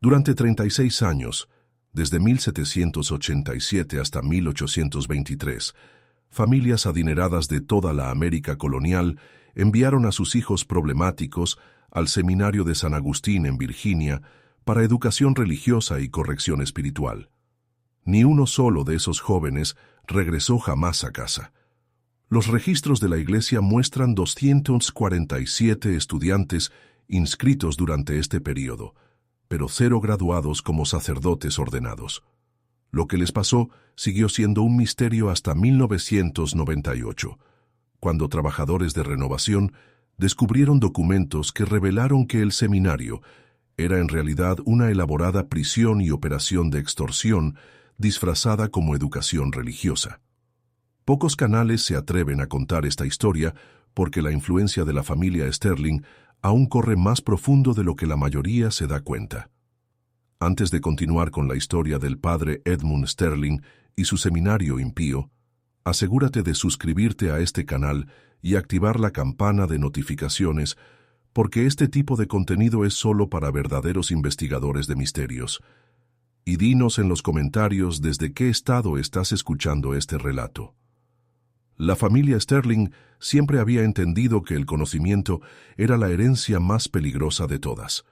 Durante 36 años, desde 1787 hasta 1823, familias adineradas de toda la América colonial enviaron a sus hijos problemáticos al Seminario de San Agustín en Virginia para educación religiosa y corrección espiritual. Ni uno solo de esos jóvenes regresó jamás a casa. Los registros de la Iglesia muestran 247 estudiantes inscritos durante este período, pero 0 graduados como sacerdotes ordenados. Lo que les pasó siguió siendo un misterio hasta 1998, cuando trabajadores de renovación descubrieron documentos que revelaron que el seminario era en realidad una elaborada prisión y operación de extorsión disfrazada como educación religiosa. Pocos canales se atreven a contar esta historia porque la influencia de la familia Sterling aún corre más profundo de lo que la mayoría se da cuenta. Antes de continuar con la historia del padre Edmund Sterling y su seminario impío, asegúrate de suscribirte a este canal y activar la campana de notificaciones, porque este tipo de contenido es solo para verdaderos investigadores de misterios. Y dinos en los comentarios desde qué estado estás escuchando este relato. La familia Sterling siempre había entendido que el conocimiento era la herencia más peligrosa de todas.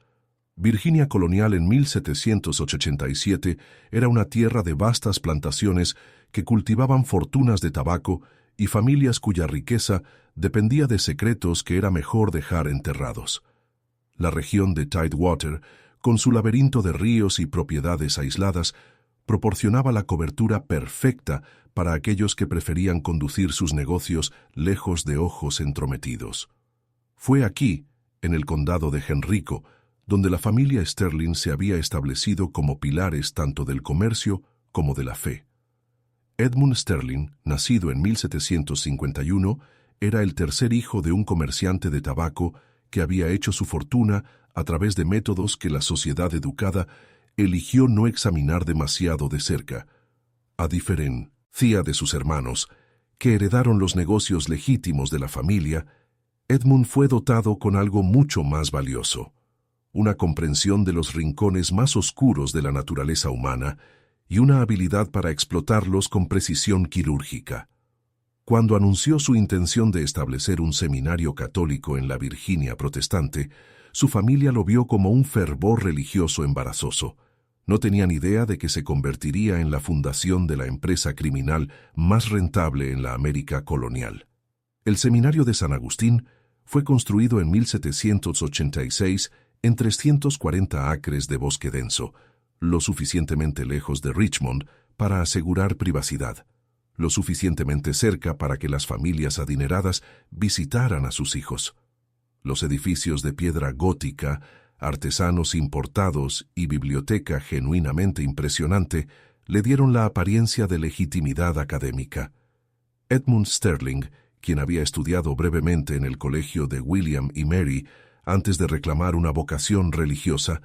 Virginia colonial en 1787 era una tierra de vastas plantaciones que cultivaban fortunas de tabaco y familias cuya riqueza dependía de secretos que era mejor dejar enterrados. La región de Tidewater, con su laberinto de ríos y propiedades aisladas, proporcionaba la cobertura perfecta para aquellos que preferían conducir sus negocios lejos de ojos entrometidos. Fue aquí, en el condado de Henrico, donde la familia Sterling se había establecido como pilares tanto del comercio como de la fe. Edmund Sterling, nacido en 1751, era el tercer hijo de un comerciante de tabaco que había hecho su fortuna a través de métodos que la sociedad educada eligió no examinar demasiado de cerca, a diferencia de sus hermanos, que heredaron los negocios legítimos de la familia. Edmund fue dotado con algo mucho más valioso: una comprensión de los rincones más oscuros de la naturaleza humana y una habilidad para explotarlos con precisión quirúrgica. Cuando anunció su intención de establecer un seminario católico en la Virginia protestante, su familia lo vio como un fervor religioso embarazoso. No tenían idea de que se convertiría en la fundación de la empresa criminal más rentable en la América colonial. El Seminario de San Agustín fue construido en 1786 en 340 acres de bosque denso, lo suficientemente lejos de Richmond para asegurar privacidad, lo suficientemente cerca para que las familias adineradas visitaran a sus hijos. Los edificios de piedra gótica, artesanos importados y biblioteca genuinamente impresionante le dieron la apariencia de legitimidad académica. Edmund Sterling, quien había estudiado brevemente en el colegio de William y Mary antes de reclamar una vocación religiosa,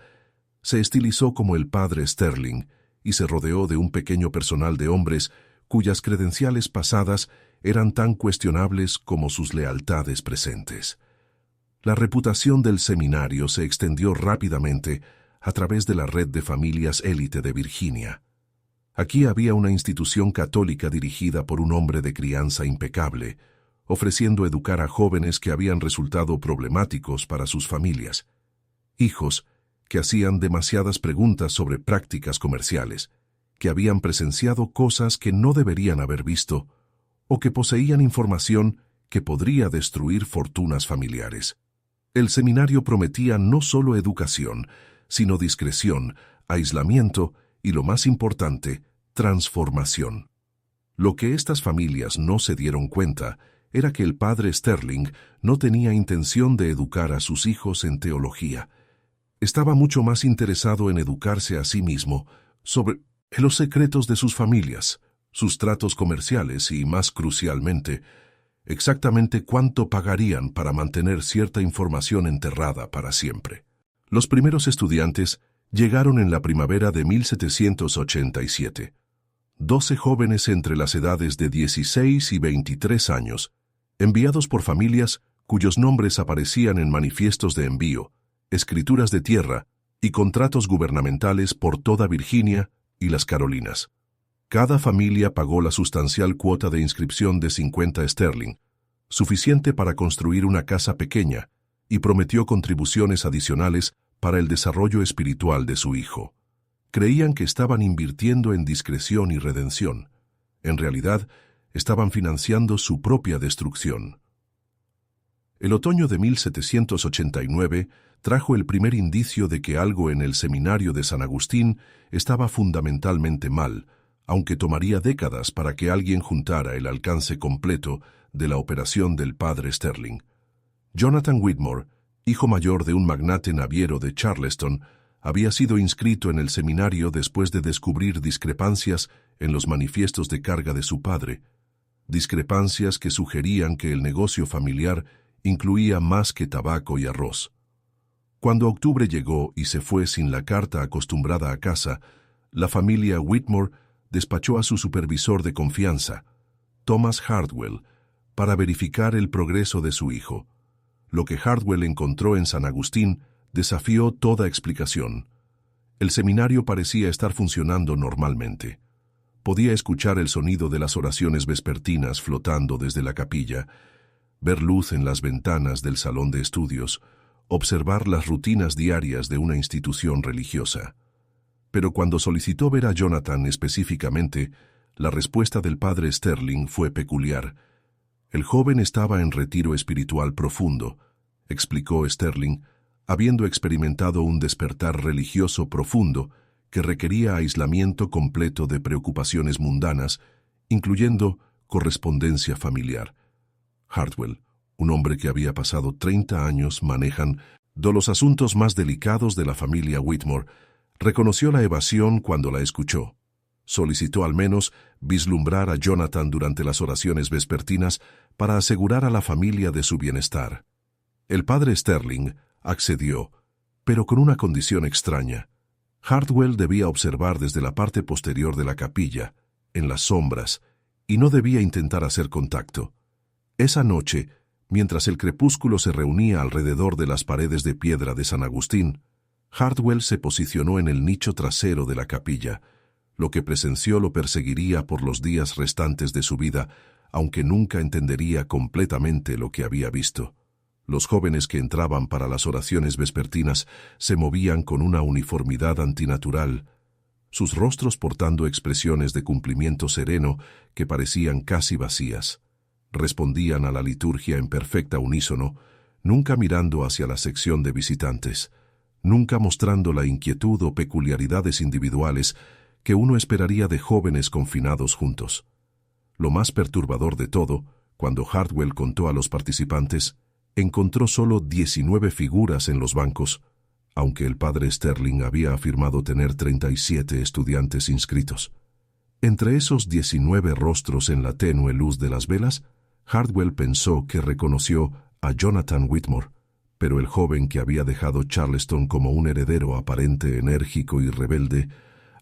se estilizó como el padre Sterling y se rodeó de un pequeño personal de hombres cuyas credenciales pasadas eran tan cuestionables como sus lealtades presentes. La reputación del seminario se extendió rápidamente a través de la red de familias élite de Virginia. Aquí había una institución católica dirigida por un hombre de crianza impecable, ofreciendo educar a jóvenes que habían resultado problemáticos para sus familias, hijos que hacían demasiadas preguntas sobre prácticas comerciales, que habían presenciado cosas que no deberían haber visto, o que poseían información que podría destruir fortunas familiares. El seminario prometía no solo educación, sino discreción, aislamiento y, lo más importante, transformación. Lo que estas familias no se dieron cuenta era que el padre Sterling no tenía intención de educar a sus hijos en teología. Estaba mucho más interesado en educarse a sí mismo sobre los secretos de sus familias, sus tratos comerciales y, más crucialmente, exactamente cuánto pagarían para mantener cierta información enterrada para siempre. Los primeros estudiantes llegaron en la primavera de 1787. 12 jóvenes entre las edades de 16 y 23 años, enviados por familias cuyos nombres aparecían en manifiestos de envío, escrituras de tierra y contratos gubernamentales por toda Virginia y las Carolinas. Cada familia pagó la sustancial cuota de inscripción de 50 sterling, suficiente para construir una casa pequeña, y prometió contribuciones adicionales para el desarrollo espiritual de su hijo. Creían que estaban invirtiendo en discreción y redención. En realidad, estaban financiando su propia destrucción. El otoño de 1789 trajo el primer indicio de que algo en el seminario de San Agustín estaba fundamentalmente mal, aunque tomaría décadas para que alguien juntara el alcance completo de la operación del padre Sterling. Jonathan Whitmore, hijo mayor de un magnate naviero de Charleston, había sido inscrito en el seminario después de descubrir discrepancias en los manifiestos de carga de su padre, discrepancias que sugerían que el negocio familiar incluía más que tabaco y arroz. Cuando octubre llegó y se fue sin la carta acostumbrada a casa, la familia Whitmore despachó a su supervisor de confianza, Thomas Hardwell, para verificar el progreso de su hijo. Lo que Hardwell encontró en San Agustín desafió toda explicación. El seminario parecía estar funcionando normalmente. Podía escuchar el sonido de las oraciones vespertinas flotando desde la capilla, ver luz en las ventanas del salón de estudios, observar las rutinas diarias de una institución religiosa. Pero cuando solicitó ver a Jonathan específicamente, la respuesta del padre Sterling fue peculiar. El joven estaba en retiro espiritual profundo, explicó Sterling, habiendo experimentado un despertar religioso profundo que requería aislamiento completo de preocupaciones mundanas, incluyendo correspondencia familiar. Hardwell, un hombre que había pasado 30 años manejando los asuntos más delicados de la familia Whitmore, reconoció la evasión cuando la escuchó. Solicitó al menos vislumbrar a Jonathan durante las oraciones vespertinas para asegurar a la familia de su bienestar. El padre Sterling accedió, pero con una condición extraña. Hardwell debía observar desde la parte posterior de la capilla, en las sombras, y no debía intentar hacer contacto. Esa noche, mientras el crepúsculo se reunía alrededor de las paredes de piedra de San Agustín, Hardwell se posicionó en el nicho trasero de la capilla. Lo que presenció lo perseguiría por los días restantes de su vida, aunque nunca entendería completamente lo que había visto. Los jóvenes que entraban para las oraciones vespertinas se movían con una uniformidad antinatural, sus rostros portando expresiones de cumplimiento sereno que parecían casi vacías. Respondían a la liturgia en perfecta unísono, nunca mirando hacia la sección de visitantes, nunca mostrando la inquietud o peculiaridades individuales que uno esperaría de jóvenes confinados juntos. Lo más perturbador de todo, cuando Hardwell contó a los participantes, encontró solo 19 figuras en los bancos, aunque el padre Sterling había afirmado tener 37 estudiantes inscritos. Entre esos 19 rostros en la tenue luz de las velas, Hardwell pensó que reconoció a Jonathan Whitmore, pero el joven que había dejado Charleston como un heredero aparente, enérgico y rebelde,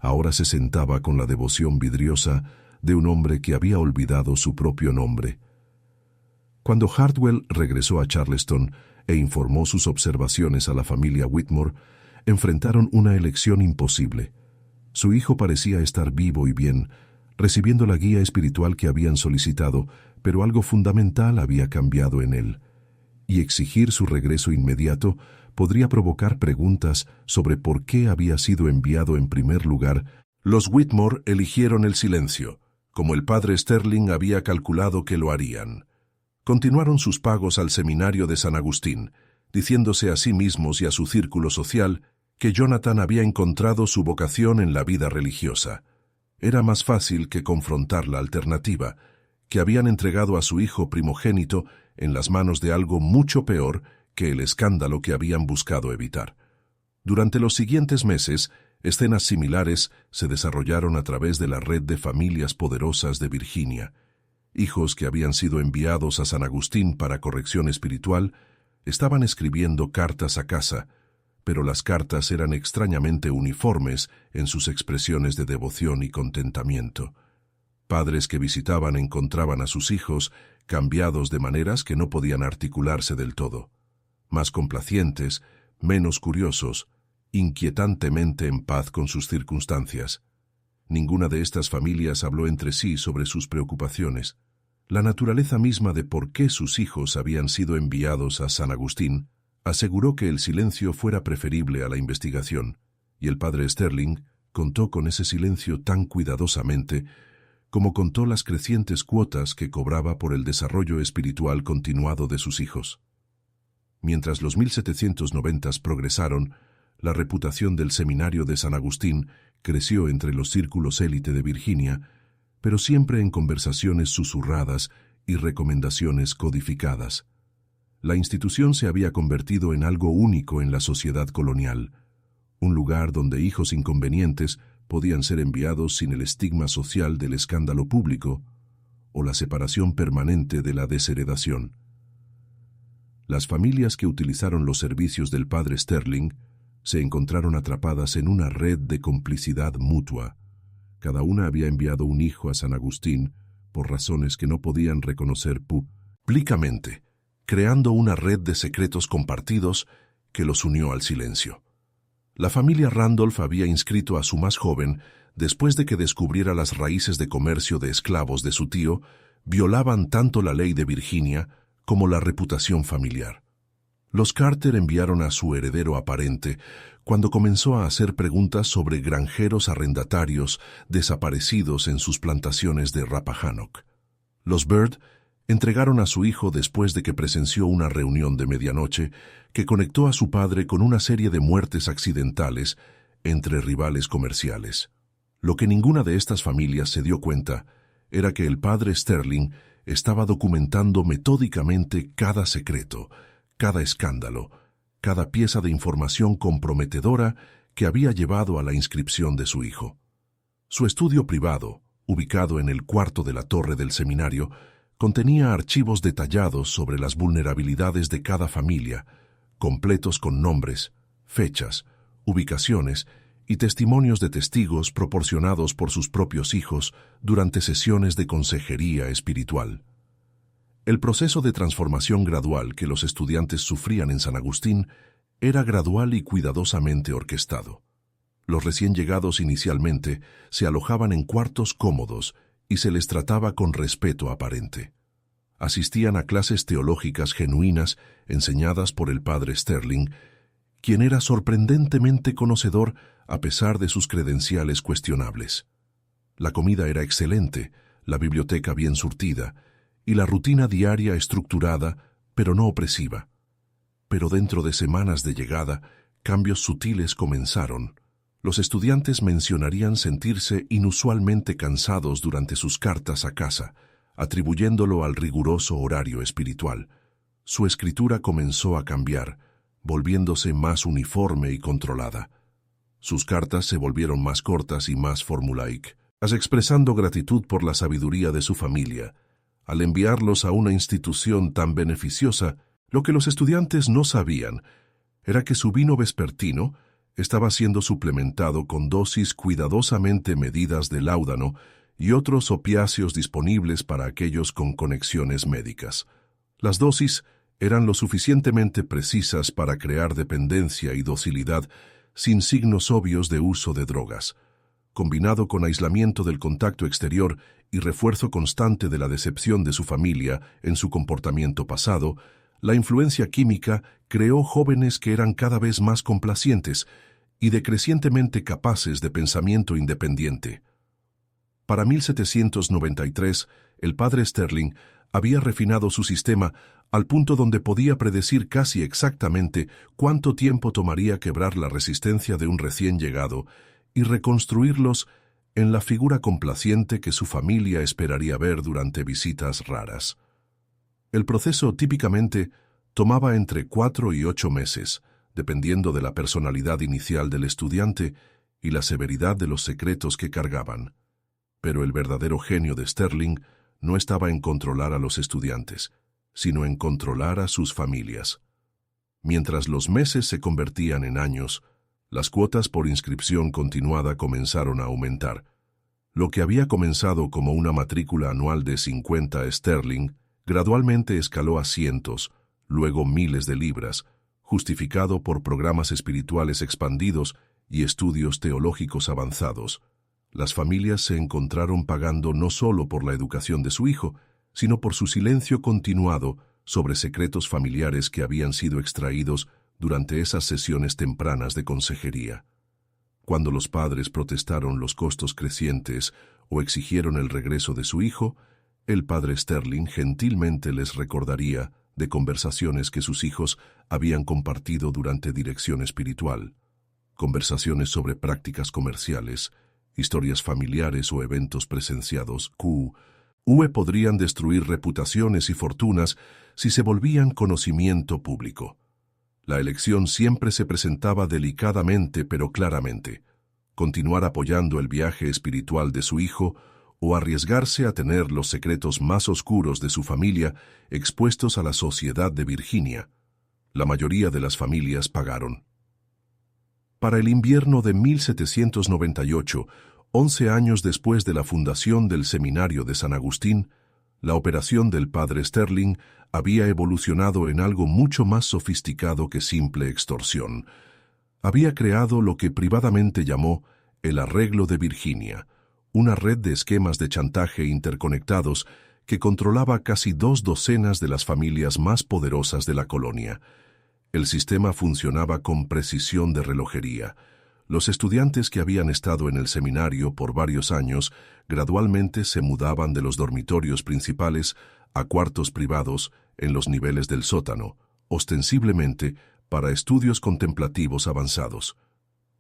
ahora se sentaba con la devoción vidriosa de un hombre que había olvidado su propio nombre. Cuando Hardwell regresó a Charleston e informó sus observaciones a la familia Whitmore, enfrentaron una elección imposible. Su hijo parecía estar vivo y bien, recibiendo la guía espiritual que habían solicitado, pero algo fundamental había cambiado en él, y exigir su regreso inmediato podría provocar preguntas sobre por qué había sido enviado en primer lugar. Los Whitmore eligieron el silencio, como el padre Sterling había calculado que lo harían. Continuaron sus pagos al seminario de San Agustín, diciéndose a sí mismos y a su círculo social que Jonathan había encontrado su vocación en la vida religiosa. Era más fácil que confrontar la alternativa, que habían entregado a su hijo primogénito en las manos de algo mucho peor que el escándalo que habían buscado evitar. Durante los siguientes meses, escenas similares se desarrollaron a través de la red de familias poderosas de Virginia. Hijos que habían sido enviados a San Agustín para corrección espiritual estaban escribiendo cartas a casa, pero las cartas eran extrañamente uniformes en sus expresiones de devoción y contentamiento. Padres que visitaban encontraban a sus hijos cambiados de maneras que no podían articularse del todo, más complacientes, menos curiosos, inquietantemente en paz con sus circunstancias. Ninguna de estas familias habló entre sí sobre sus preocupaciones. La naturaleza misma de por qué sus hijos habían sido enviados a San Agustín aseguró que el silencio fuera preferible a la investigación, y el padre Sterling contó con ese silencio tan cuidadosamente como contó las crecientes cuotas que cobraba por el desarrollo espiritual continuado de sus hijos. Mientras los 1790s progresaron, la reputación del seminario de San Agustín creció entre los círculos élite de Virginia, pero siempre en conversaciones susurradas y recomendaciones codificadas. La institución se había convertido en algo único en la sociedad colonial, un lugar donde hijos inconvenientes podían ser enviados sin el estigma social del escándalo público o la separación permanente de la desheredación. Las familias que utilizaron los servicios del padre Sterling se encontraron atrapadas en una red de complicidad mutua. Cada una había enviado un hijo a San Agustín por razones que no podían reconocer públicamente, creando una red de secretos compartidos que los unió al silencio. La familia Randolph había inscrito a su más joven después de que descubriera las raíces de comercio de esclavos de su tío, violaban tanto la ley de Virginia como la reputación familiar. Los Carter enviaron a su heredero aparente cuando comenzó a hacer preguntas sobre granjeros arrendatarios desaparecidos en sus plantaciones de Rappahannock. Los Byrd entregaron a su hijo después de que presenció una reunión de medianoche que conectó a su padre con una serie de muertes accidentales entre rivales comerciales. Lo que ninguna de estas familias se dio cuenta era que el padre Sterling estaba documentando metódicamente cada secreto, cada escándalo, cada pieza de información comprometedora que había llevado a la inscripción de su hijo. Su estudio privado, ubicado en el cuarto de la torre del seminario, contenía archivos detallados sobre las vulnerabilidades de cada familia, completos con nombres, fechas, ubicaciones y testimonios de testigos proporcionados por sus propios hijos durante sesiones de consejería espiritual. El proceso de transformación gradual que los estudiantes sufrían en San Agustín era gradual y cuidadosamente orquestado. Los recién llegados inicialmente se alojaban en cuartos cómodos y se les trataba con respeto aparente. Asistían a clases teológicas genuinas enseñadas por el padre Sterling, quien era sorprendentemente conocedor a pesar de sus credenciales cuestionables. La comida era excelente, la biblioteca bien surtida, y la rutina diaria estructurada, pero no opresiva. Pero dentro de semanas de llegada, cambios sutiles comenzaron. Los estudiantes mencionarían sentirse inusualmente cansados durante sus cartas a casa, atribuyéndolo al riguroso horario espiritual. Su escritura comenzó a cambiar, volviéndose más uniforme y controlada. Sus cartas se volvieron más cortas y más formulaicas, expresando gratitud por la sabiduría de su familia. Al enviarlos a una institución tan beneficiosa, lo que los estudiantes no sabían era que su vino vespertino estaba siendo suplementado con dosis cuidadosamente medidas de láudano y otros opiáceos disponibles para aquellos con conexiones médicas. Las dosis eran lo suficientemente precisas para crear dependencia y docilidad sin signos obvios de uso de drogas. Combinado con aislamiento del contacto exterior y refuerzo constante de la decepción de su familia en su comportamiento pasado, la influencia química creó jóvenes que eran cada vez más complacientes y decrecientemente capaces de pensamiento independiente. Para 1793, el padre Sterling había refinado su sistema al punto donde podía predecir casi exactamente cuánto tiempo tomaría quebrar la resistencia de un recién llegado y reconstruirlos en la figura complaciente que su familia esperaría ver durante visitas raras. El proceso típicamente tomaba entre 4 y 8 meses, dependiendo de la personalidad inicial del estudiante y la severidad de los secretos que cargaban. Pero el verdadero genio de Sterling no estaba en controlar a los estudiantes, sino en controlar a sus familias. Mientras los meses se convertían en años, las cuotas por inscripción continuada comenzaron a aumentar. Lo que había comenzado como una matrícula anual de 50 sterling, gradualmente escaló a cientos, luego miles de libras, justificado por programas espirituales expandidos y estudios teológicos avanzados. Las familias se encontraron pagando no solo por la educación de su hijo, sino por su silencio continuado sobre secretos familiares que habían sido extraídos durante esas sesiones tempranas de consejería. Cuando los padres protestaron los costos crecientes o exigieron el regreso de su hijo, el padre Sterling gentilmente les recordaría de conversaciones que sus hijos habían compartido durante dirección espiritual, conversaciones sobre prácticas comerciales, historias familiares o eventos presenciados podrían destruir reputaciones y fortunas si se volvían conocimiento público. La elección siempre se presentaba delicadamente pero claramente: continuar apoyando el viaje espiritual de su hijo o arriesgarse a tener los secretos más oscuros de su familia expuestos a la sociedad de Virginia. La mayoría de las familias pagaron. Para el invierno de 1798, 11 años después de la fundación del Seminario de San Agustín, la operación del padre Sterling había evolucionado en algo mucho más sofisticado que simple extorsión. Había creado lo que privadamente llamó el Arreglo de Virginia, una red de esquemas de chantaje interconectados que controlaba casi 2 docenas de las familias más poderosas de la colonia. El sistema funcionaba con precisión de relojería. Los estudiantes que habían estado en el seminario por varios años gradualmente se mudaban de los dormitorios principales a cuartos privados en los niveles del sótano, ostensiblemente para estudios contemplativos avanzados.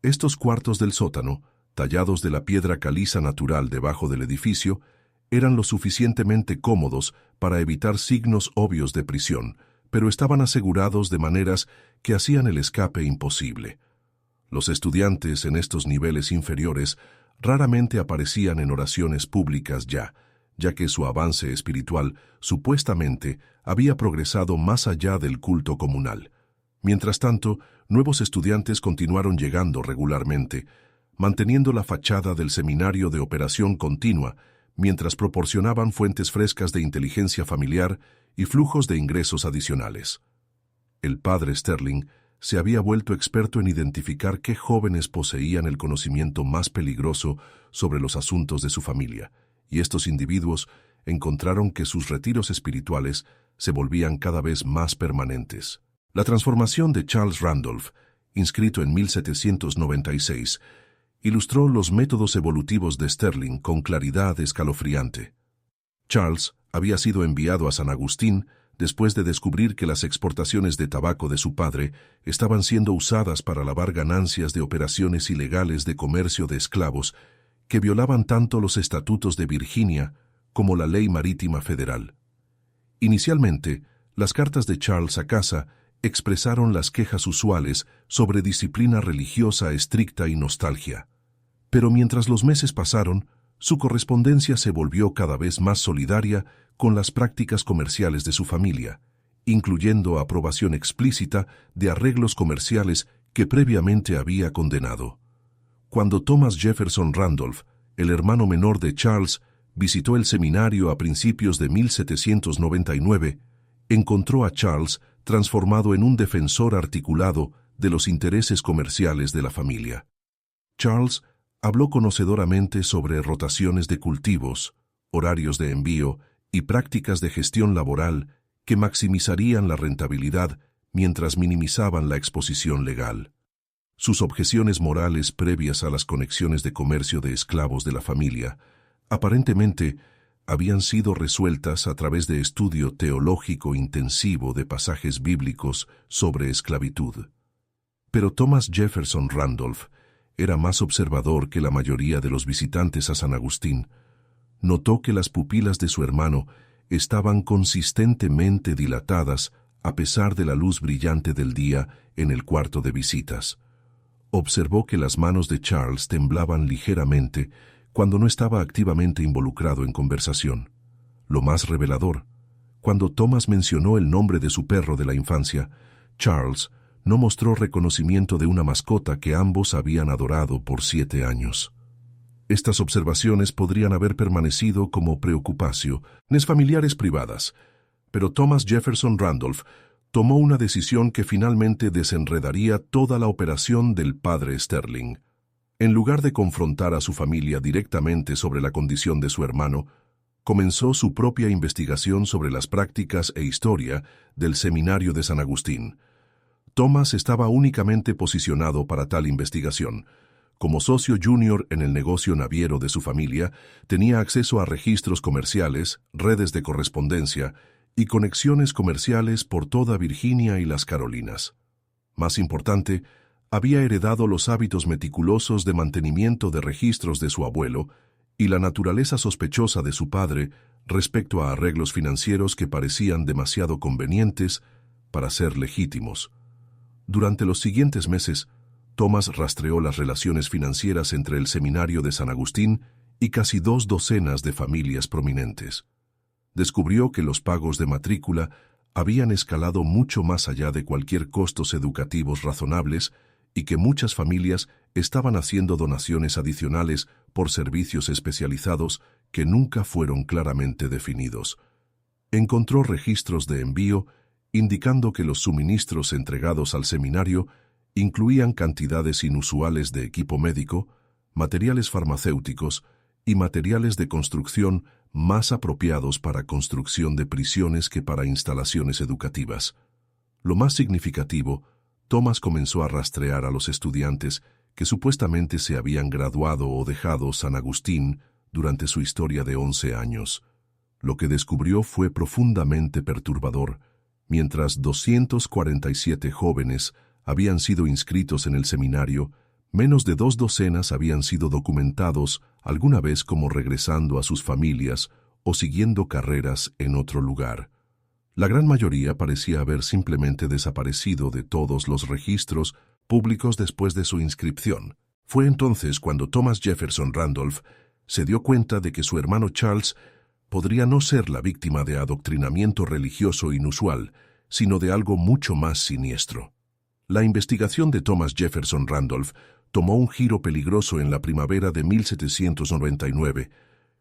Estos cuartos del sótano, tallados de la piedra caliza natural debajo del edificio, eran lo suficientemente cómodos para evitar signos obvios de prisión, pero estaban asegurados de maneras que hacían el escape imposible. Los estudiantes en estos niveles inferiores raramente aparecían en oraciones públicas ya que su avance espiritual supuestamente había progresado más allá del culto comunal. Mientras tanto, nuevos estudiantes continuaron llegando regularmente, manteniendo la fachada del seminario de operación continua, mientras proporcionaban fuentes frescas de inteligencia familiar y flujos de ingresos adicionales. El padre Sterling se había vuelto experto en identificar qué jóvenes poseían el conocimiento más peligroso sobre los asuntos de su familia, y estos individuos encontraron que sus retiros espirituales se volvían cada vez más permanentes. La transformación de Charles Randolph, inscrito en 1796, ilustró los métodos evolutivos de Sterling con claridad escalofriante. Charles había sido enviado a San Agustín después de descubrir que las exportaciones de tabaco de su padre estaban siendo usadas para lavar ganancias de operaciones ilegales de comercio de esclavos que violaban tanto los estatutos de Virginia como la ley marítima federal. Inicialmente, las cartas de Charles a casa expresaron las quejas usuales sobre disciplina religiosa estricta y nostalgia. Pero mientras los meses pasaron, su correspondencia se volvió cada vez más solidaria con las prácticas comerciales de su familia, incluyendo aprobación explícita de arreglos comerciales que previamente había condenado. Cuando Thomas Jefferson Randolph, el hermano menor de Charles, visitó el seminario a principios de 1799, encontró a Charles transformado en un defensor articulado de los intereses comerciales de la familia. Charles habló conocedoramente sobre rotaciones de cultivos, horarios de envío y prácticas de gestión laboral que maximizarían la rentabilidad mientras minimizaban la exposición legal. Sus objeciones morales previas a las conexiones de comercio de esclavos de la familia aparentemente habían sido resueltas a través de estudio teológico intensivo de pasajes bíblicos sobre esclavitud. Pero Thomas Jefferson Randolph era más observador que la mayoría de los visitantes a San Agustín. Notó que las pupilas de su hermano estaban consistentemente dilatadas a pesar de la luz brillante del día en el cuarto de visitas. Observó que las manos de Charles temblaban ligeramente cuando no estaba activamente involucrado en conversación. Lo más revelador, cuando Thomas mencionó el nombre de su perro de la infancia, Charles no mostró reconocimiento de una mascota que ambos habían adorado por 7 años. Estas observaciones podrían haber permanecido como preocupaciones familiares privadas, pero Thomas Jefferson Randolph tomó una decisión que finalmente desenredaría toda la operación del padre Sterling. En lugar de confrontar a su familia directamente sobre la condición de su hermano, comenzó su propia investigación sobre las prácticas e historia del Seminario de San Agustín. Thomas estaba únicamente posicionado para tal investigación. Como socio junior en el negocio naviero de su familia, tenía acceso a registros comerciales, redes de correspondencia y conexiones comerciales por toda Virginia y las Carolinas. Más importante, había heredado los hábitos meticulosos de mantenimiento de registros de su abuelo y la naturaleza sospechosa de su padre respecto a arreglos financieros que parecían demasiado convenientes para ser legítimos. Durante los siguientes meses, Thomas rastreó las relaciones financieras entre el Seminario de San Agustín y casi 2 docenas de familias prominentes. Descubrió que los pagos de matrícula habían escalado mucho más allá de cualquier costos educativos razonables y que muchas familias estaban haciendo donaciones adicionales por servicios especializados que nunca fueron claramente definidos. Encontró registros de envío indicando que los suministros entregados al seminario incluían cantidades inusuales de equipo médico, materiales farmacéuticos y materiales de construcción más apropiados para construcción de prisiones que para instalaciones educativas. Lo más significativo, Thomas comenzó a rastrear a los estudiantes que supuestamente se habían graduado o dejado San Agustín durante su historia de 11 años. Lo que descubrió fue profundamente perturbador. Mientras 247 jóvenes habían sido inscritos en el seminario, menos de 2 docenas habían sido documentados alguna vez como regresando a sus familias o siguiendo carreras en otro lugar. La gran mayoría parecía haber simplemente desaparecido de todos los registros públicos después de su inscripción. Fue entonces cuando Thomas Jefferson Randolph se dio cuenta de que su hermano Charles podría no ser la víctima de adoctrinamiento religioso inusual, sino de algo mucho más siniestro. La investigación de Thomas Jefferson Randolph tomó un giro peligroso en la primavera de 1799,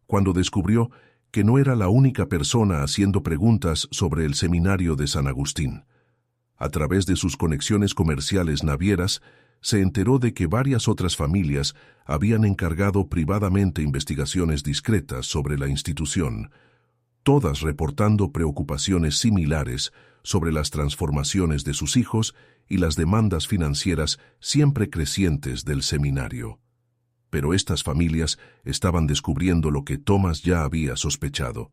cuando descubrió que no era la única persona haciendo preguntas sobre el seminario de San Agustín. A través de sus conexiones comerciales navieras, se enteró de que varias otras familias habían encargado privadamente investigaciones discretas sobre la institución, todas reportando preocupaciones similares sobre las transformaciones de sus hijos y las demandas financieras siempre crecientes del seminario. Pero estas familias estaban descubriendo lo que Thomas ya había sospechado,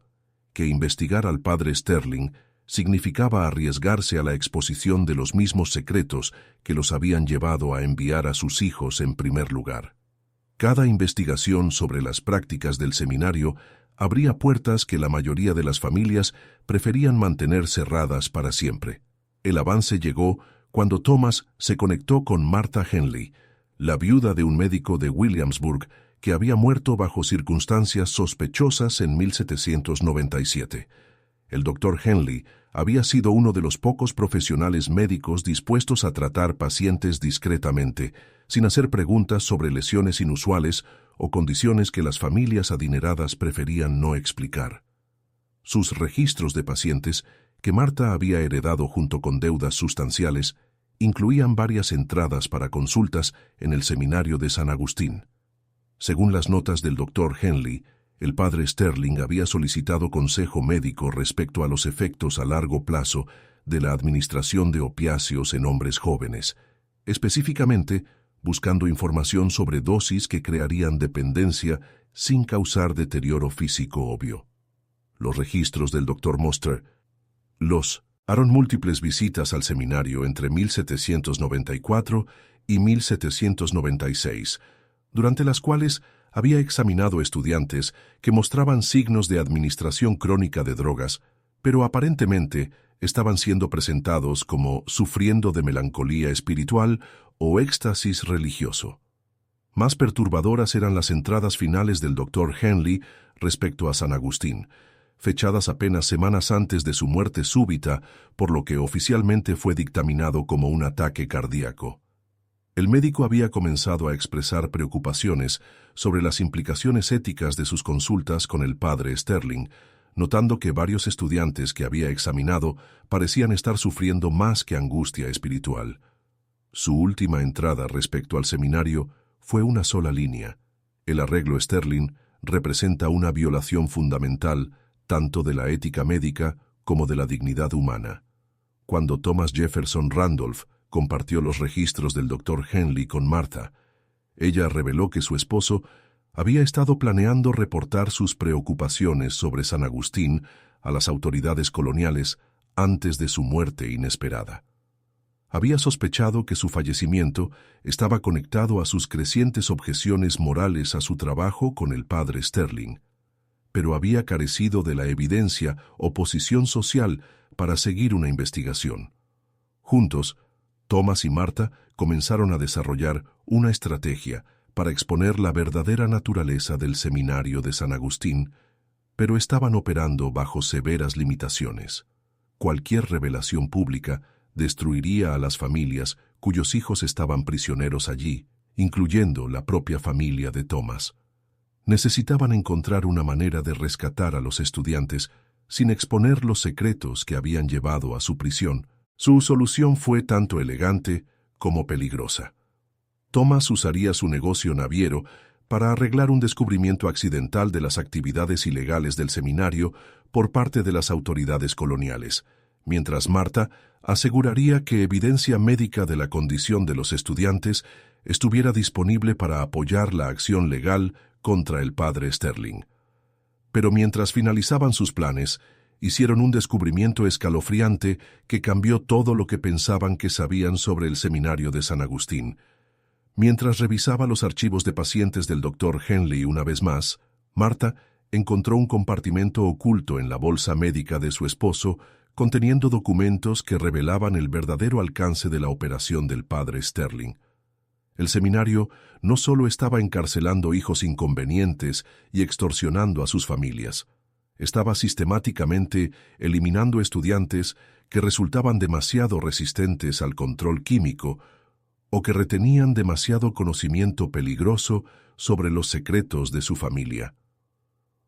que investigar al padre Sterling significaba arriesgarse a la exposición de los mismos secretos que los habían llevado a enviar a sus hijos en primer lugar. Cada investigación sobre las prácticas del seminario abría puertas que la mayoría de las familias preferían mantener cerradas para siempre. El avance llegó cuando Thomas se conectó con Martha Henley, la viuda de un médico de Williamsburg que había muerto bajo circunstancias sospechosas en 1797. El doctor Henley había sido uno de los pocos profesionales médicos dispuestos a tratar pacientes discretamente, sin hacer preguntas sobre lesiones inusuales o condiciones que las familias adineradas preferían no explicar. Sus registros de pacientes, que Martha había heredado junto con deudas sustanciales, incluían varias entradas para consultas en el seminario de San Agustín. Según las notas del doctor Henley, el padre Sterling había solicitado consejo médico respecto a los efectos a largo plazo de la administración de opiáceos en hombres jóvenes, específicamente buscando información sobre dosis que crearían dependencia sin causar deterioro físico obvio. Los registros del doctor Moster harán múltiples visitas al seminario entre 1794 y 1796, durante las cuales había examinado estudiantes que mostraban signos de administración crónica de drogas, pero aparentemente estaban siendo presentados como sufriendo de melancolía espiritual o éxtasis religioso. Más perturbadoras eran las entradas finales del doctor Henley respecto a San Agustín, fechadas apenas semanas antes de su muerte súbita, por lo que oficialmente fue dictaminado como un ataque cardíaco. El médico había comenzado a expresar preocupaciones sobre las implicaciones éticas de sus consultas con el padre Sterling, notando que varios estudiantes que había examinado parecían estar sufriendo más que angustia espiritual. Su última entrada respecto al seminario fue una sola línea. El arreglo Sterling representa una violación fundamental tanto de la ética médica como de la dignidad humana. Cuando Thomas Jefferson Randolph compartió los registros del Dr. Henley con Martha, ella reveló que su esposo había estado planeando reportar sus preocupaciones sobre San Agustín a las autoridades coloniales antes de su muerte inesperada. Había sospechado que su fallecimiento estaba conectado a sus crecientes objeciones morales a su trabajo con el padre Sterling, pero había carecido de la evidencia o posición social para seguir una investigación. Juntos, Thomas y Martha comenzaron a desarrollar una estrategia para exponer la verdadera naturaleza del seminario de San Agustín, pero estaban operando bajo severas limitaciones. Cualquier revelación pública destruiría a las familias cuyos hijos estaban prisioneros allí, incluyendo la propia familia de Thomas. Necesitaban encontrar una manera de rescatar a los estudiantes sin exponer los secretos que habían llevado a su prisión. Su solución fue tanto elegante como peligrosa. Thomas usaría su negocio naviero para arreglar un descubrimiento accidental de las actividades ilegales del seminario por parte de las autoridades coloniales, mientras Martha aseguraría que evidencia médica de la condición de los estudiantes estuviera disponible para apoyar la acción legal contra el padre Sterling. Pero mientras finalizaban sus planes, hicieron un descubrimiento escalofriante que cambió todo lo que pensaban que sabían sobre el seminario de San Agustín. Mientras revisaba los archivos de pacientes del Dr. Henley una vez más, Martha encontró un compartimento oculto en la bolsa médica de su esposo conteniendo documentos que revelaban el verdadero alcance de la operación del padre Sterling. El seminario no solo estaba encarcelando hijos inconvenientes y extorsionando a sus familias, estaba sistemáticamente eliminando estudiantes que resultaban demasiado resistentes al control químico o que retenían demasiado conocimiento peligroso sobre los secretos de su familia.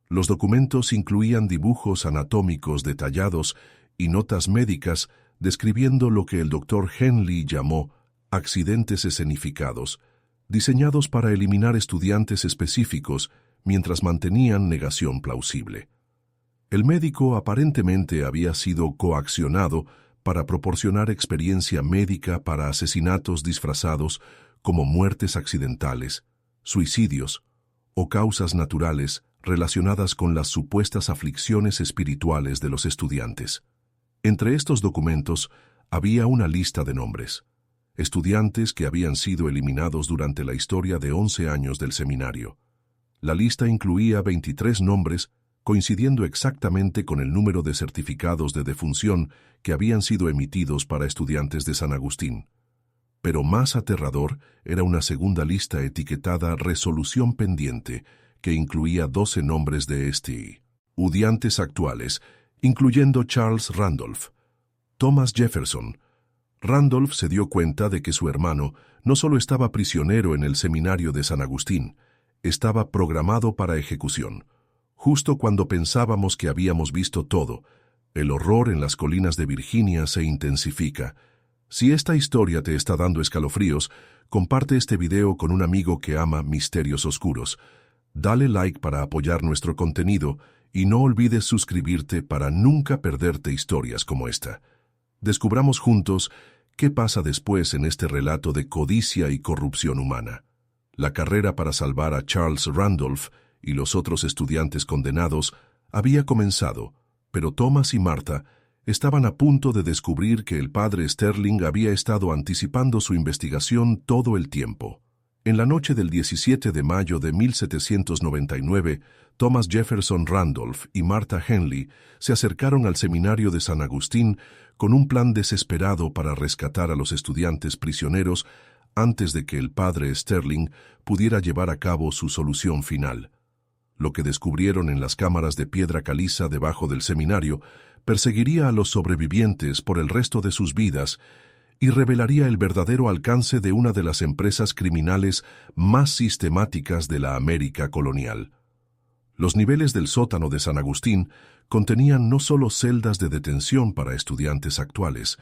Los documentos incluían dibujos anatómicos detallados y notas médicas describiendo lo que el Dr. Henley llamó accidentes escenificados, diseñados para eliminar estudiantes específicos mientras mantenían negación plausible. El médico aparentemente había sido coaccionado para proporcionar experiencia médica para asesinatos disfrazados como muertes accidentales, suicidios o causas naturales relacionadas con las supuestas aflicciones espirituales de los estudiantes. Entre estos documentos había una lista de nombres, estudiantes que habían sido eliminados durante la historia de 11 años del seminario. La lista incluía 23 nombres, coincidiendo exactamente con el número de certificados de defunción que habían sido emitidos para estudiantes de San Agustín. Pero más aterrador era una segunda lista etiquetada Resolución Pendiente, que incluía 12 nombres de estudiantes actuales, incluyendo Charles Randolph. Thomas Jefferson. Randolph se dio cuenta de que su hermano no solo estaba prisionero en el seminario de San Agustín, estaba programado para ejecución. Justo cuando pensábamos que habíamos visto todo, el horror en las colinas de Virginia se intensifica. Si esta historia te está dando escalofríos, comparte este video con un amigo que ama misterios oscuros. Dale like para apoyar nuestro contenido y no olvides suscribirte para nunca perderte historias como esta. Descubramos juntos qué pasa después en este relato de codicia y corrupción humana. La carrera para salvar a Charles Randolph y los otros estudiantes condenados había comenzado, pero Thomas y Martha estaban a punto de descubrir que el padre Sterling había estado anticipando su investigación todo el tiempo. En la noche del 17 de mayo de 1799, Thomas Jefferson Randolph y Martha Henley se acercaron al seminario de San Agustín con un plan desesperado para rescatar a los estudiantes prisioneros antes de que el padre Sterling pudiera llevar a cabo su solución final. Lo que descubrieron en las cámaras de piedra caliza debajo del seminario perseguiría a los sobrevivientes por el resto de sus vidas y revelaría el verdadero alcance de una de las empresas criminales más sistemáticas de la América colonial. Los niveles del sótano de San Agustín contenían no solo celdas de detención para estudiantes actuales,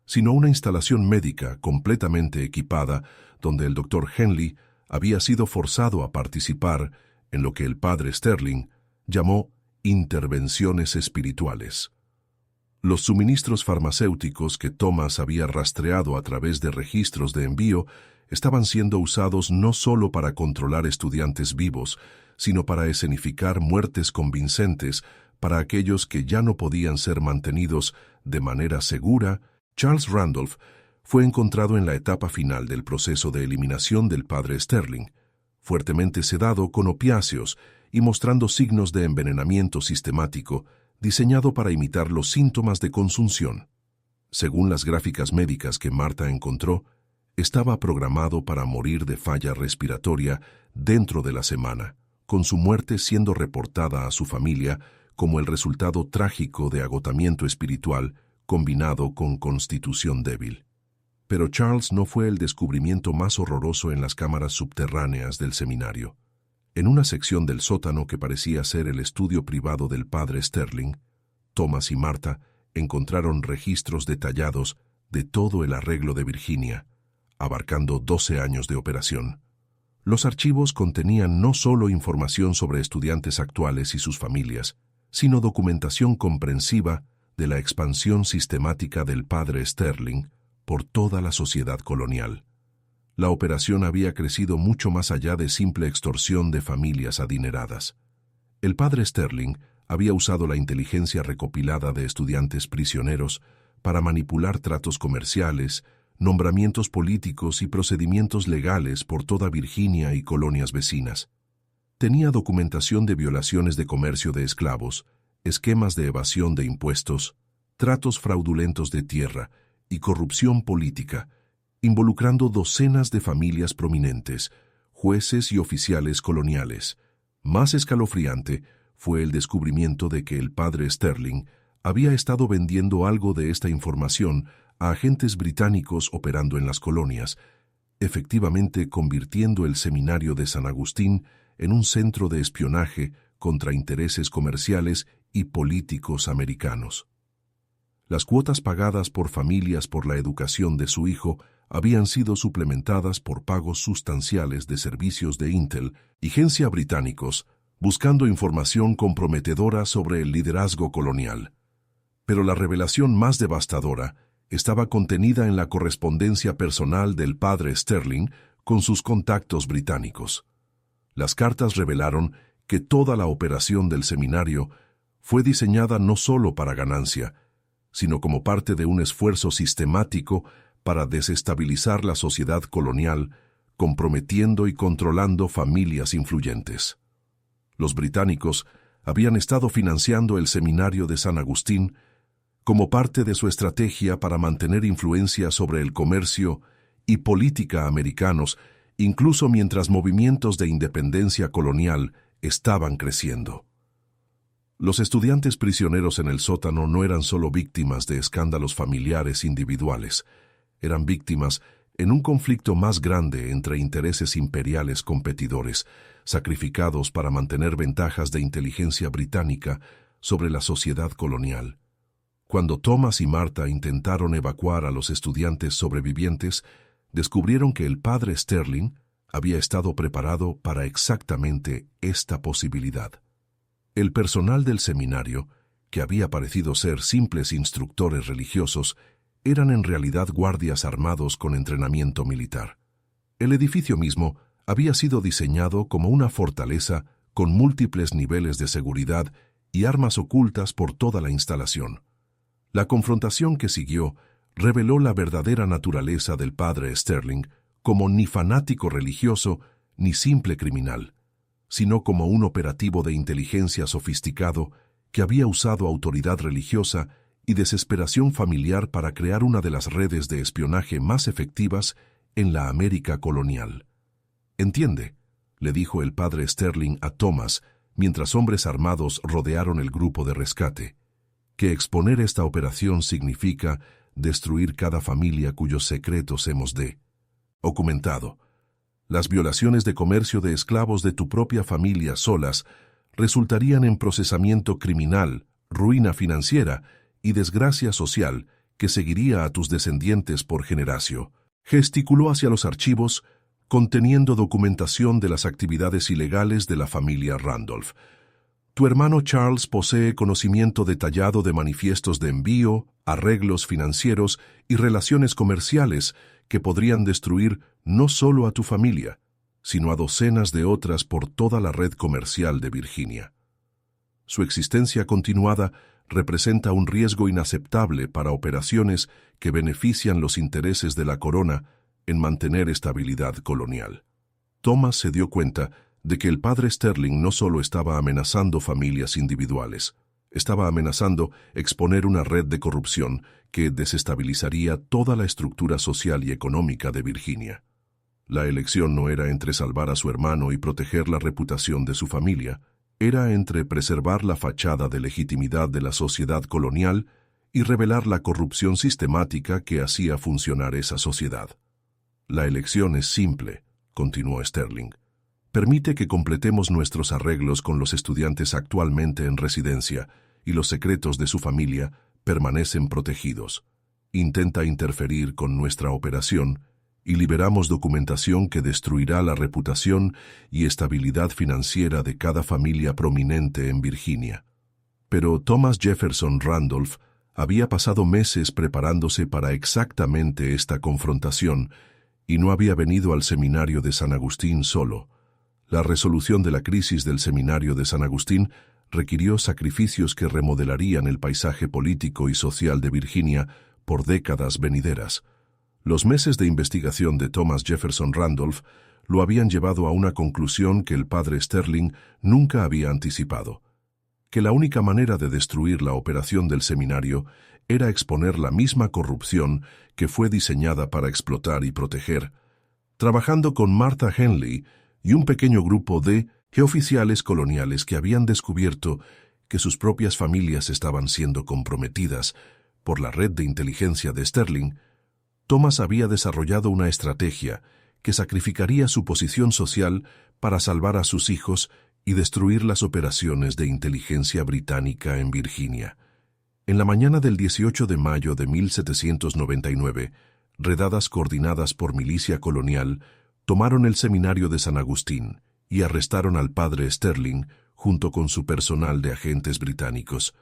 sino una instalación médica completamente equipada donde el Dr. Henley había sido forzado a participar en lo que el padre Sterling llamó intervenciones espirituales. Los suministros farmacéuticos que Thomas había rastreado a través de registros de envío estaban siendo usados no solo para controlar estudiantes vivos, sino para escenificar muertes convincentes para aquellos que ya no podían ser mantenidos de manera segura. Charles Randolph fue encontrado en la etapa final del proceso de eliminación del padre Sterling, fuertemente sedado con opiáceos y mostrando signos de envenenamiento sistemático, diseñado para imitar los síntomas de consunción. Según las gráficas médicas que Marta encontró, estaba programado para morir de falla respiratoria dentro de la semana, con su muerte siendo reportada a su familia como el resultado trágico de agotamiento espiritual combinado con constitución débil. Pero Charles no fue el descubrimiento más horroroso en las cámaras subterráneas del seminario. En una sección del sótano que parecía ser el estudio privado del padre Sterling, Thomas y Marta encontraron registros detallados de todo el arreglo de Virginia, abarcando 12 años de operación. Los archivos contenían no solo información sobre estudiantes actuales y sus familias, sino documentación comprensiva de la expansión sistemática del padre Sterling por toda la sociedad colonial. La operación había crecido mucho más allá de simple extorsión de familias adineradas. El padre Sterling había usado la inteligencia recopilada de estudiantes prisioneros para manipular tratos comerciales, nombramientos políticos y procedimientos legales por toda Virginia y colonias vecinas. Tenía documentación de violaciones de comercio de esclavos, esquemas de evasión de impuestos, tratos fraudulentos de tierra y corrupción política, involucrando docenas de familias prominentes, jueces y oficiales coloniales. Más escalofriante fue el descubrimiento de que el padre Sterling había estado vendiendo algo de esta información a agentes británicos operando en las colonias, efectivamente convirtiendo el seminario de San Agustín en un centro de espionaje contra intereses comerciales y políticos americanos. Las cuotas pagadas por familias por la educación de su hijo habían sido suplementadas por pagos sustanciales de servicios de Intel y agencia británicos, buscando información comprometedora sobre el liderazgo colonial. Pero la revelación más devastadora estaba contenida en la correspondencia personal del padre Sterling con sus contactos británicos. Las cartas revelaron que toda la operación del seminario fue diseñada no solo para ganancia, sino como parte de un esfuerzo sistemático para desestabilizar la sociedad colonial, comprometiendo y controlando familias influyentes. Los británicos habían estado financiando el seminario de San Agustín como parte de su estrategia para mantener influencia sobre el comercio y política americanos, incluso mientras movimientos de independencia colonial estaban creciendo. Los estudiantes prisioneros en el sótano no eran solo víctimas de escándalos familiares individuales, eran víctimas en un conflicto más grande entre intereses imperiales competidores, sacrificados para mantener ventajas de inteligencia británica sobre la sociedad colonial. Cuando Thomas y Marta intentaron evacuar a los estudiantes sobrevivientes, descubrieron que el padre Sterling había estado preparado para exactamente esta posibilidad. El personal del seminario, que había parecido ser simples instructores religiosos, eran en realidad guardias armados con entrenamiento militar. El edificio mismo había sido diseñado como una fortaleza con múltiples niveles de seguridad y armas ocultas por toda la instalación. La confrontación que siguió reveló la verdadera naturaleza del padre Sterling como ni fanático religioso ni simple criminal, sino como un operativo de inteligencia sofisticado que había usado autoridad religiosa y desesperación familiar para crear una de las redes de espionaje más efectivas en la América colonial. «Entiende», le dijo el padre Sterling a Thomas mientras hombres armados rodearon el grupo de rescate, que exponer esta operación significa destruir cada familia cuyos secretos hemos documentado. Las violaciones de comercio de esclavos de tu propia familia solas resultarían en procesamiento criminal, ruina financiera y desgracia social que seguiría a tus descendientes por generación. Gesticuló hacia los archivos, conteniendo documentación de las actividades ilegales de la familia Randolph. Tu hermano Charles posee conocimiento detallado de manifiestos de envío, arreglos financieros y relaciones comerciales que podrían destruir no solo a tu familia, sino a docenas de otras por toda la red comercial de Virginia. Su existencia continuada representa un riesgo inaceptable para operaciones que benefician los intereses de la corona en mantener estabilidad colonial. Thomas se dio cuenta de que el padre Sterling no solo estaba amenazando familias individuales, estaba amenazando exponer una red de corrupción que desestabilizaría toda la estructura social y económica de Virginia. La elección no era entre salvar a su hermano y proteger la reputación de su familia, era entre preservar la fachada de legitimidad de la sociedad colonial y revelar la corrupción sistemática que hacía funcionar esa sociedad. La elección es simple, continuó Sterling. Permite que completemos nuestros arreglos con los estudiantes actualmente en residencia y los secretos de su familia permanecen protegidos. Intenta interferir con nuestra operación y liberamos documentación que destruirá la reputación y estabilidad financiera de cada familia prominente en Virginia. Pero Thomas Jefferson Randolph había pasado meses preparándose para exactamente esta confrontación y no había venido al seminario de San Agustín solo. La resolución de la crisis del seminario de San Agustín requirió sacrificios que remodelarían el paisaje político y social de Virginia por décadas venideras. Los meses de investigación de Thomas Jefferson Randolph lo habían llevado a una conclusión que el padre Sterling nunca había anticipado, que la única manera de destruir la operación del seminario era exponer la misma corrupción que fue diseñada para explotar y proteger. Trabajando con Martha Henley y un pequeño grupo de oficiales coloniales que habían descubierto que sus propias familias estaban siendo comprometidas por la red de inteligencia de Sterling, Thomas había desarrollado una estrategia que sacrificaría su posición social para salvar a sus hijos y destruir las operaciones de inteligencia británica en Virginia. En la mañana del 18 de mayo de 1799, redadas coordinadas por milicia colonial tomaron el seminario de San Agustín y arrestaron al padre Sterling junto con su personal de agentes británicos.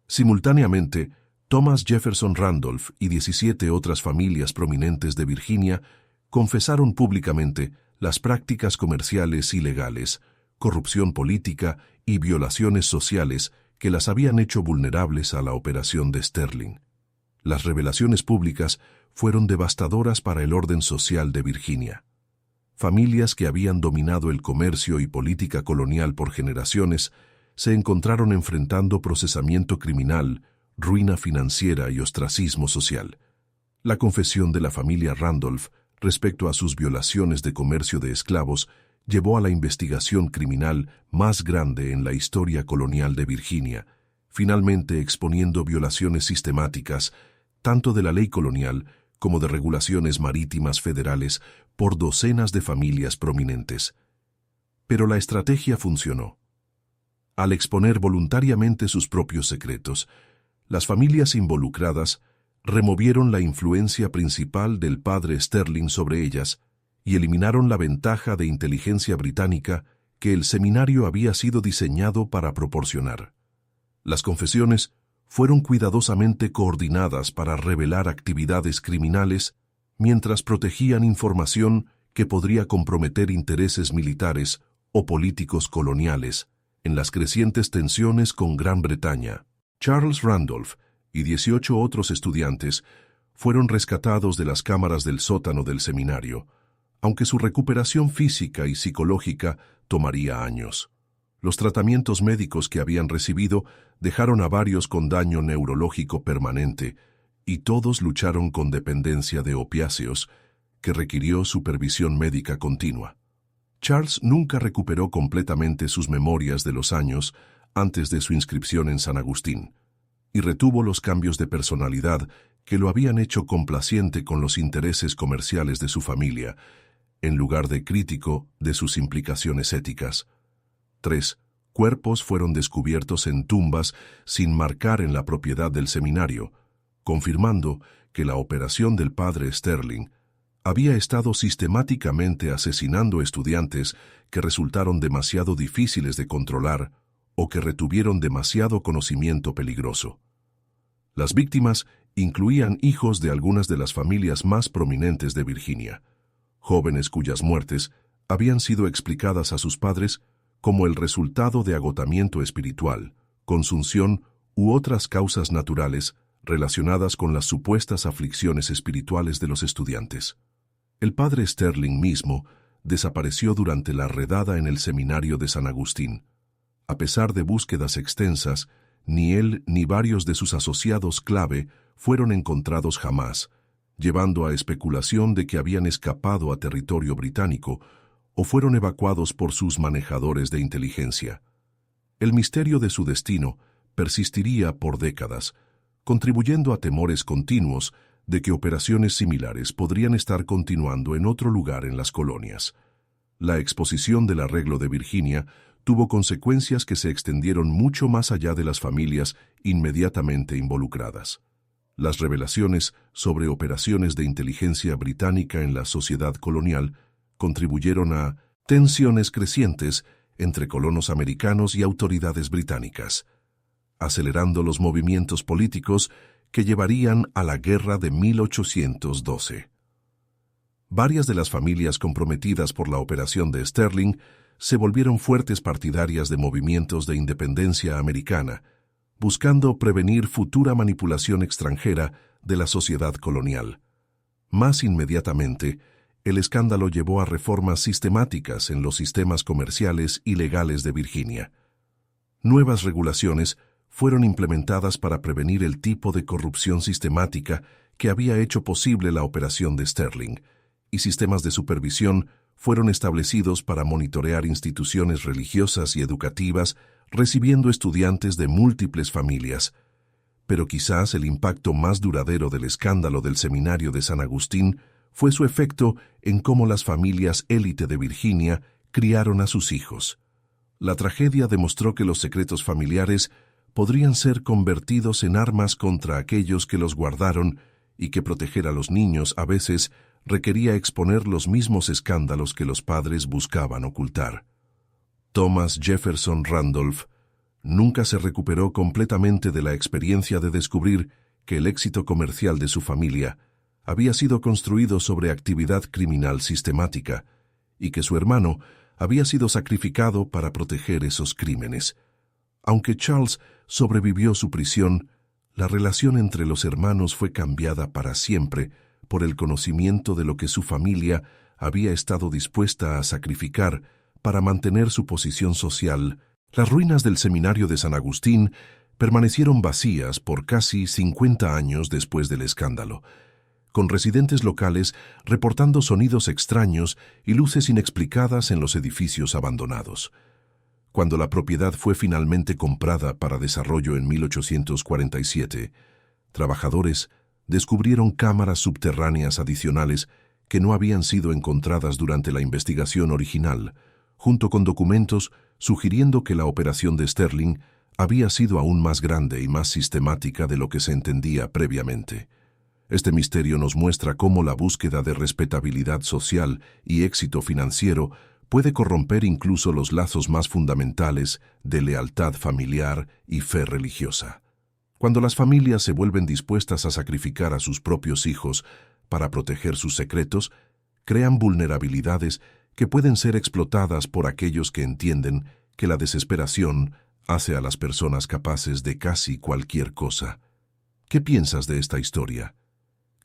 Simultáneamente, Thomas Jefferson Randolph y 17 otras familias prominentes de Virginia confesaron públicamente las prácticas comerciales ilegales, corrupción política y violaciones sociales que las habían hecho vulnerables a la operación de Sterling. Las revelaciones públicas fueron devastadoras para el orden social de Virginia. Familias que habían dominado el comercio y política colonial por generaciones se encontraron enfrentando procesamiento criminal, ruina financiera y ostracismo social. La confesión de la familia Randolph respecto a sus violaciones de comercio de esclavos llevó a la investigación criminal más grande en la historia colonial de Virginia, finalmente exponiendo violaciones sistemáticas tanto de la ley colonial como de regulaciones marítimas federales por docenas de familias prominentes. Pero la estrategia funcionó. Al exponer voluntariamente sus propios secretos, las familias involucradas removieron la influencia principal del padre Sterling sobre ellas y eliminaron la ventaja de inteligencia británica que el seminario había sido diseñado para proporcionar. Las confesiones fueron cuidadosamente coordinadas para revelar actividades criminales mientras protegían información que podría comprometer intereses militares o políticos coloniales en las crecientes tensiones con Gran Bretaña. Charles Randolph y 18 otros estudiantes fueron rescatados de las cámaras del sótano del seminario, aunque su recuperación física y psicológica tomaría años. Los tratamientos médicos que habían recibido dejaron a varios con daño neurológico permanente, y todos lucharon con dependencia de opiáceos, que requirió supervisión médica continua. Charles nunca recuperó completamente sus memorias de los años antes de su inscripción en San Agustín, y retuvo los cambios de personalidad que lo habían hecho complaciente con los intereses comerciales de su familia, en lugar de crítico de sus implicaciones éticas. 3. Cuerpos fueron descubiertos en tumbas sin marcar en la propiedad del seminario, confirmando que la operación del padre Sterling había estado sistemáticamente asesinando estudiantes que resultaron demasiado difíciles de controlar o que retuvieron demasiado conocimiento peligroso. Las víctimas incluían hijos de algunas de las familias más prominentes de Virginia, jóvenes cuyas muertes habían sido explicadas a sus padres como el resultado de agotamiento espiritual, consunción u otras causas naturales relacionadas con las supuestas aflicciones espirituales de los estudiantes. El padre Sterling mismo desapareció durante la redada en el seminario de San Agustín. A pesar de búsquedas extensas, ni él ni varios de sus asociados clave fueron encontrados jamás, llevando a especulación de que habían escapado a territorio británico o fueron evacuados por sus manejadores de inteligencia. El misterio de su destino persistiría por décadas, contribuyendo a temores continuos de que operaciones similares podrían estar continuando en otro lugar en las colonias. La exposición del arreglo de Virginia tuvo consecuencias que se extendieron mucho más allá de las familias inmediatamente involucradas. Las revelaciones sobre operaciones de inteligencia británica en la sociedad colonial contribuyeron a tensiones crecientes entre colonos americanos y autoridades británicas, acelerando los movimientos políticos que llevarían a la Guerra de 1812. Varias de las familias comprometidas por la operación de Sterling se volvieron fuertes partidarias de movimientos de independencia americana, buscando prevenir futura manipulación extranjera de la sociedad colonial. Más inmediatamente, el escándalo llevó a reformas sistemáticas en los sistemas comerciales y legales de Virginia. Nuevas regulaciones fueron implementadas para prevenir el tipo de corrupción sistemática que había hecho posible la operación de Sterling, y sistemas de supervisión fueron establecidos para monitorear instituciones religiosas y educativas recibiendo estudiantes de múltiples familias. Pero quizás el impacto más duradero del escándalo del seminario de San Agustín fue su efecto en cómo las familias élite de Virginia criaron a sus hijos. La tragedia demostró que los secretos familiares podrían ser convertidos en armas contra aquellos que los guardaron y que proteger a los niños a veces requería exponer los mismos escándalos que los padres buscaban ocultar. Thomas Jefferson Randolph nunca se recuperó completamente de la experiencia de descubrir que el éxito comercial de su familia había sido construido sobre actividad criminal sistemática y que su hermano había sido sacrificado para proteger esos crímenes. Aunque Charles sobrevivió su prisión, la relación entre los hermanos fue cambiada para siempre por el conocimiento de lo que su familia había estado dispuesta a sacrificar para mantener su posición social. Las ruinas del seminario de San Agustín permanecieron vacías por casi 50 años después del escándalo, con residentes locales reportando sonidos extraños y luces inexplicadas en los edificios abandonados. Cuando la propiedad fue finalmente comprada para desarrollo en 1847, trabajadores descubrieron cámaras subterráneas adicionales que no habían sido encontradas durante la investigación original, junto con documentos sugiriendo que la operación de Sterling había sido aún más grande y más sistemática de lo que se entendía previamente. Este misterio nos muestra cómo la búsqueda de respetabilidad social y éxito financiero puede corromper incluso los lazos más fundamentales de lealtad familiar y fe religiosa. Cuando las familias se vuelven dispuestas a sacrificar a sus propios hijos para proteger sus secretos, crean vulnerabilidades que pueden ser explotadas por aquellos que entienden que la desesperación hace a las personas capaces de casi cualquier cosa. ¿Qué piensas de esta historia?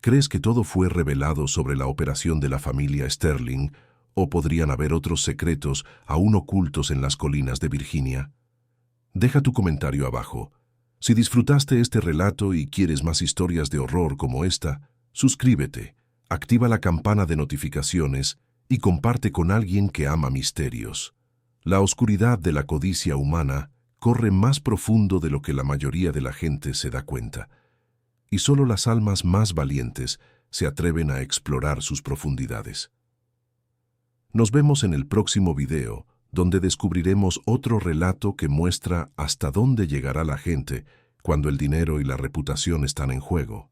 ¿Crees que todo fue revelado sobre la operación de la familia Sterling o podrían haber otros secretos aún ocultos en las colinas de Virginia? Deja tu comentario abajo. Si disfrutaste este relato y quieres más historias de horror como esta, suscríbete, activa la campana de notificaciones y comparte con alguien que ama misterios. La oscuridad de la codicia humana corre más profundo de lo que la mayoría de la gente se da cuenta, y solo las almas más valientes se atreven a explorar sus profundidades. Nos vemos en el próximo video, donde descubriremos otro relato que muestra hasta dónde llegará la gente cuando el dinero y la reputación están en juego.